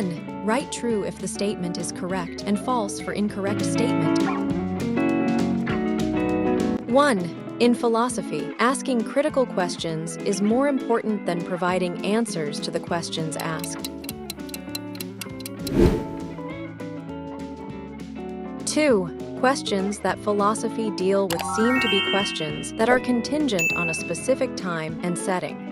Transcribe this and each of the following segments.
1. Write true if the statement is correct and false for incorrect statement. 1. In philosophy, asking critical questions is more important than providing answers to the questions asked. 2. Questions that philosophy deal with seem to be questions that are contingent on a specific time and setting.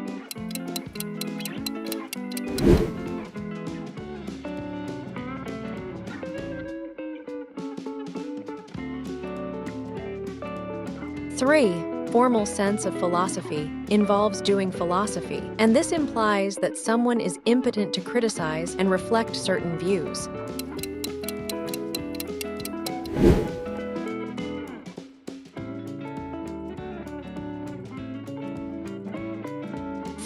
3. Formal sense of philosophy involves doing philosophy, and this implies that someone is impotent to criticize and reflect certain views.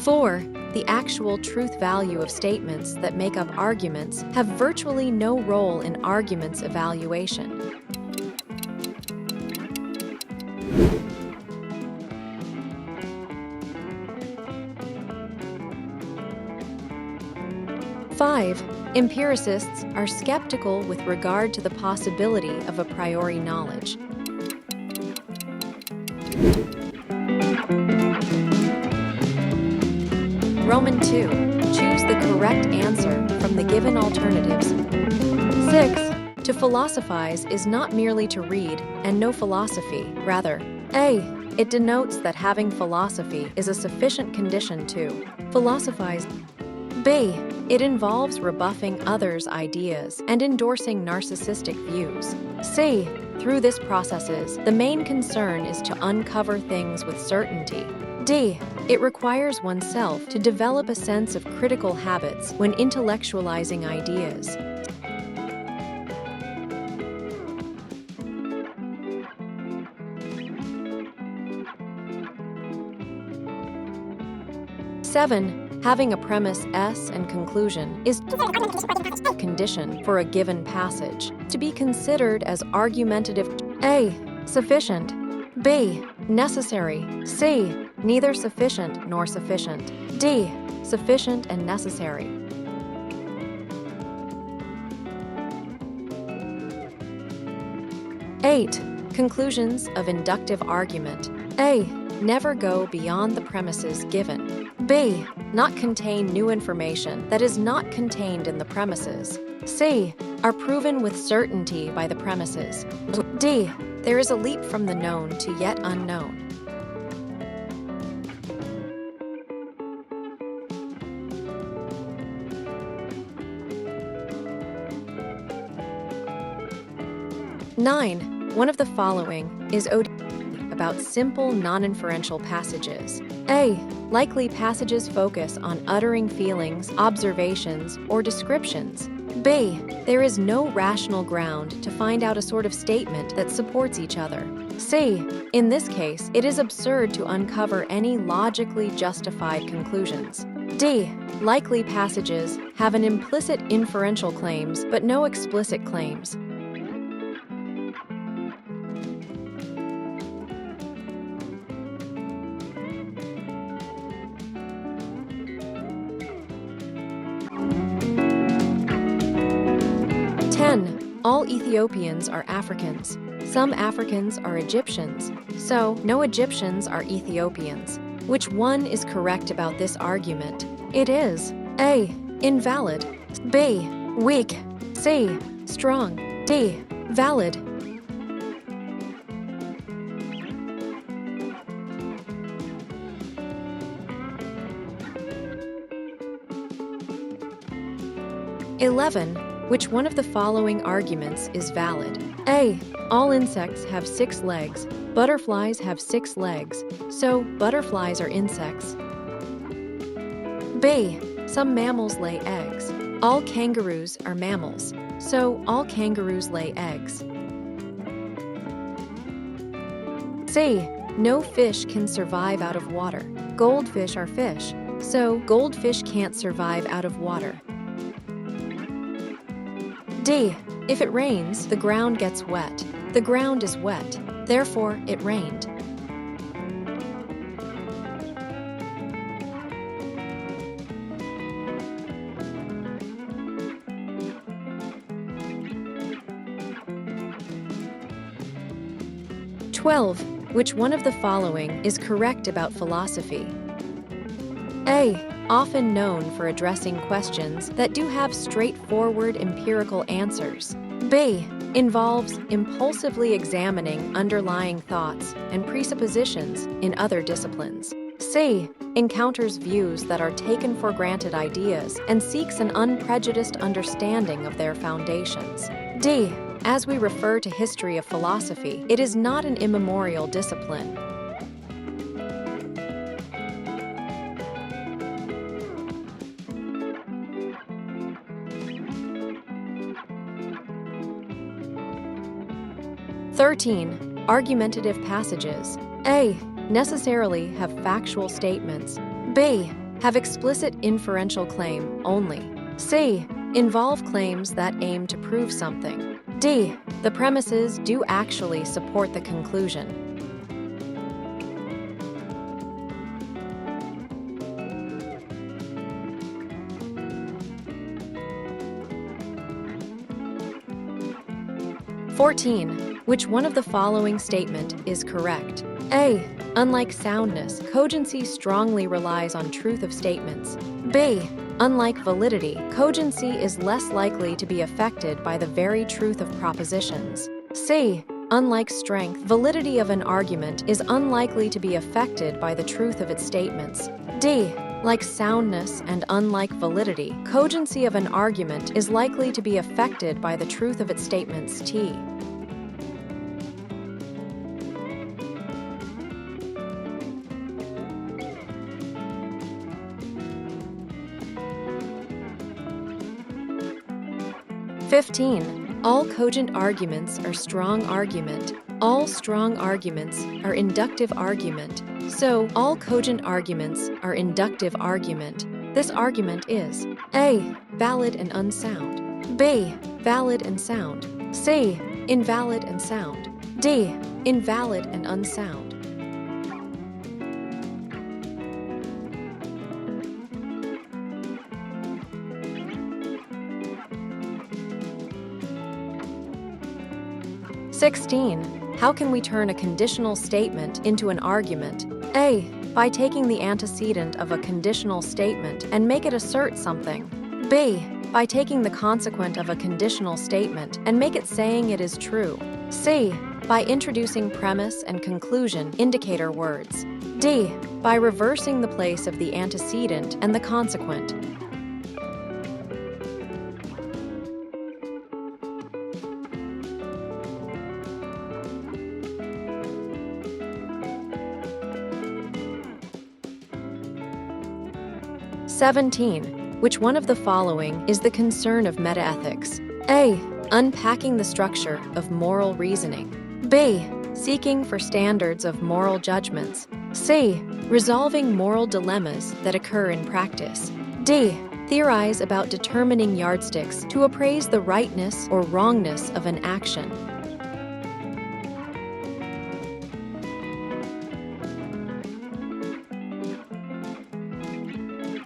4. The actual truth value of statements that make up arguments have virtually no role in arguments evaluation. 5. Empiricists are skeptical with regard to the possibility of a priori knowledge. Roman 2. Choose the correct answer from the given alternatives. 6. To philosophize is not merely to read and know philosophy, rather, A. It denotes that having philosophy is a sufficient condition to philosophize. B. It involves rebuffing others' ideas and endorsing narcissistic views. C. Through this processes, the main concern is to uncover things with certainty. D. It requires oneself to develop a sense of critical habits when intellectualizing ideas. Seven. Having a premise S and conclusion is a condition for a given passage to be considered as argumentative. A. Sufficient. B. Necessary. C. Neither sufficient nor sufficient. D. Sufficient and necessary. 8. Conclusions of inductive argument. A. Never go beyond the premises given. B. Not contain new information that is not contained in the premises. C. Are proven with certainty by the premises. D. There is a leap from the known to yet unknown. Nine. One of the following is about simple non-inferential passages. A. Likely passages focus on uttering feelings, observations, or descriptions. B. There is no rational ground to find out a sort of statement that supports each other. C. In this case, it is absurd to uncover any logically justified conclusions. D. Likely passages have an implicit inferential claims but no explicit claims. All Ethiopians are Africans. Some Africans are Egyptians, so no Egyptians are Ethiopians. Which one is correct about this argument? It is A. Invalid. B. Weak. C. Strong. D. Valid. (11) Which one of the following arguments is valid? A. All insects have 6 legs. Butterflies have 6 legs, so butterflies are insects. B. Some mammals lay eggs. All kangaroos are mammals, so all kangaroos lay eggs. C. No fish can survive out of water. Goldfish are fish, so goldfish can't survive out of water. D. If it rains, the ground gets wet. The ground is wet, therefore it rained. 12. Which one of the following is correct about philosophy? A. Often known for addressing questions that do have straightforward empirical answers. B. Involves impulsively examining underlying thoughts and presuppositions in other disciplines. C. Encounters views that are taken for granted ideas and seeks an unprejudiced understanding of their foundations. D. As we refer to history of philosophy, it is not an immemorial discipline. (13) Argumentative passages. A. Necessarily have factual statements. B. Have explicit inferential claim only. C. Involve claims that aim to prove something. D. The premises do actually support the conclusion. (14) Which one of the following statement is correct? A. Unlike soundness, cogency strongly relies on truth of statements. B. Unlike validity, cogency is less likely to be affected by the very truth of propositions. C. Unlike strength, validity of an argument is unlikely to be affected by the truth of its statements. D. Like soundness and unlike validity, cogency of an argument is likely to be affected by the truth of its statements. T. (15) All cogent arguments are strong argument. All strong arguments are inductive argument. So, all cogent arguments are inductive argument. This argument is A. Valid and unsound. B. Valid and sound. C. Invalid and sound. D. Invalid and unsound. (16) How can we turn a conditional statement into an argument? A. By taking the antecedent of a conditional statement and make it assert something. B. By taking the consequent of a conditional statement and make it saying it is true. C. By introducing premise and conclusion indicator words. D. By reversing the place of the antecedent and the consequent. (17) Which one of the following is the concern of metaethics? A. Unpacking the structure of moral reasoning. B. Seeking for standards of moral judgments. C. Resolving moral dilemmas that occur in practice. D. Theorize about determining yardsticks to appraise the rightness or wrongness of an action.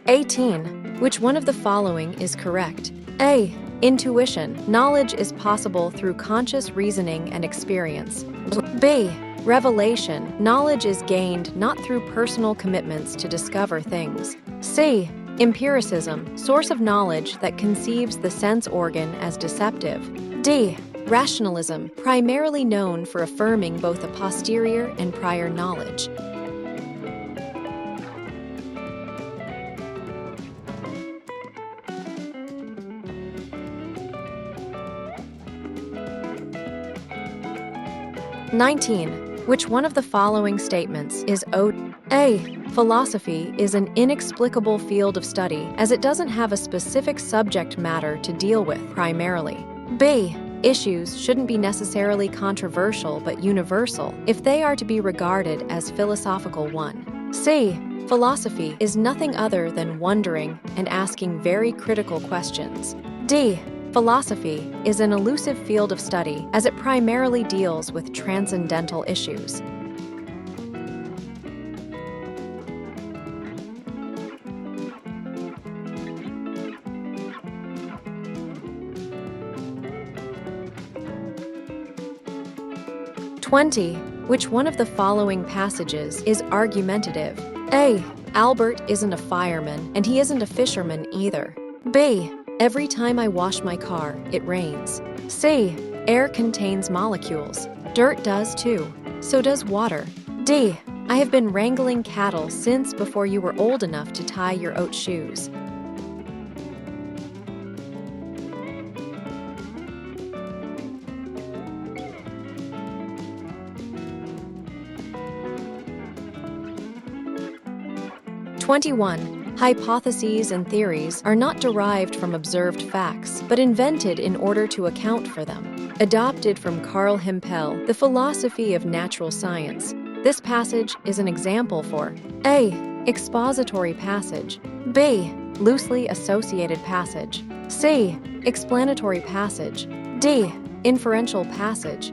(18) Which one of the following is correct? A. Intuition. Knowledge is possible through conscious reasoning and experience. B. Revelation. Knowledge is gained not through personal commitments to discover things. C. Empiricism. Source of knowledge that conceives the sense organ as deceptive. D. Rationalism. Primarily known for affirming both a posterior and prior knowledge. (19) Which one of the following statements is A. Philosophy is an inexplicable field of study as it doesn't have a specific subject matter to deal with primarily. B. Issues shouldn't be necessarily controversial but universal if they are to be regarded as philosophical one. C. Philosophy is nothing other than wondering and asking very critical questions. D. Philosophy is an elusive field of study as it primarily deals with transcendental issues. (20) Which one of the following passages is argumentative? A. Albert isn't a fireman, and he isn't a fisherman either. B. Every time I wash my car, it rains. C. Air contains molecules. Dirt does too. So does water. D. I have been wrangling cattle since before you were old enough to tie your oat shoes. Hypotheses and theories are not derived from observed facts, but invented in order to account for them. Adopted from Carl Hempel, The Philosophy of Natural Science. This passage is an example for A. Expository passage. B. Loosely associated passage. C. Explanatory passage. D. Inferential passage.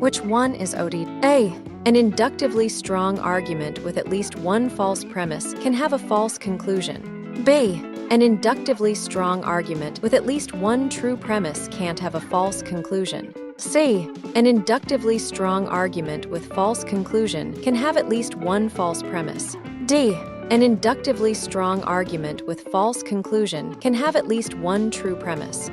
Which one is OD? A. An inductively strong argument with at least one false premise can have a false conclusion. B. An inductively strong argument with at least one true premise can't have a false conclusion. C. An inductively strong argument with false conclusion can have at least one false premise. D. An inductively strong argument with false conclusion can have at least one true premise.